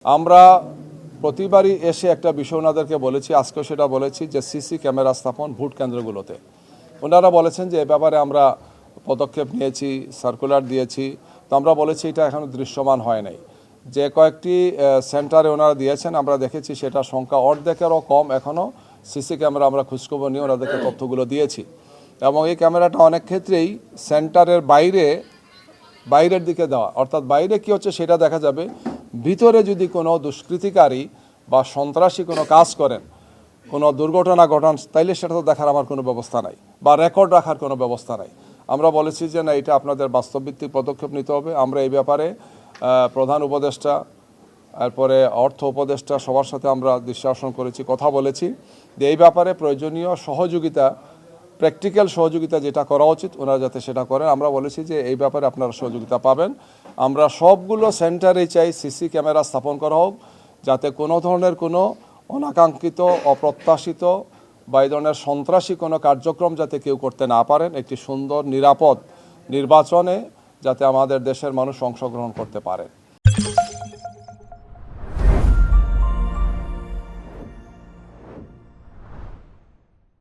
আমরা প্রতিবারই এসে একটা বিষয় ওনাদেরকে বলেছি, আজকেও সেটা বলেছি যে সিসি ক্যামেরা স্থাপন ভোট কেন্দ্রগুলোতে। ওনারা বলেছেন যে এ ব্যাপারে আমরা পদক্ষেপ নিয়েছি, সার্কুলার দিয়েছি। তো আমরা বলেছি এটা এখনও দৃশ্যমান হয় নাই। যে কয়েকটি সেন্টারে ওনারা দিয়েছেন আমরা দেখেছি সেটা সংখ্যা অর্ধেকেরও কম। এখনও সিসি ক্যামেরা আমরা খোঁজখবর নিয়ে ওনাদেরকে তথ্যগুলো দিয়েছি এবং এই ক্যামেরাটা অনেক ক্ষেত্রেই সেন্টারের বাইরের দিকে দেওয়া, অর্থাৎ বাইরে কি হচ্ছে সেটা দেখা যাবে। ভিতরে যদি কোনো দুষ্কৃতিকারী বা সন্ত্রাসী কোনো কাজ করেন, কোনো দুর্ঘটনা ঘটান, তাইলে সেটা তো দেখার আমার কোনো ব্যবস্থা নাই বা রেকর্ড রাখার কোনো ব্যবস্থা নাই। আমরা বলেছি যে না, এটা আপনাদের বাস্তবভিত্তিক পদক্ষেপ নিতে হবে। আমরা এই ব্যাপারে প্রধান উপদেষ্টা, এরপরে অর্থ উপদেষ্টা সবার সাথে আমরা দৃশ্যাসন করেছি, কথা বলেছি যে এই ব্যাপারে প্রয়োজনীয় সহযোগিতা, প্র্যাকটিক্যাল সহযোগিতা যেটা করা উচিত ওনারা যাতে সেটা করেন। আমরা বলেছি যে এই ব্যাপারে আপনারা সহযোগিতা পাবেন। আমরা সবগুলো সেন্টারে চাই সিসি ক্যামেরা স্থাপন করা হোক, যাতে কোনো ধরনের কোনো অনাকাঙ্ক্ষিত, অপ্রত্যাশিত বা এই ধরনের সন্ত্রাসী কোনো কার্যক্রম যাতে কেউ করতে না পারেন। একটি সুন্দর নিরাপদ নির্বাচনে যাতে আমাদের দেশের মানুষ অংশগ্রহণ করতে পারে।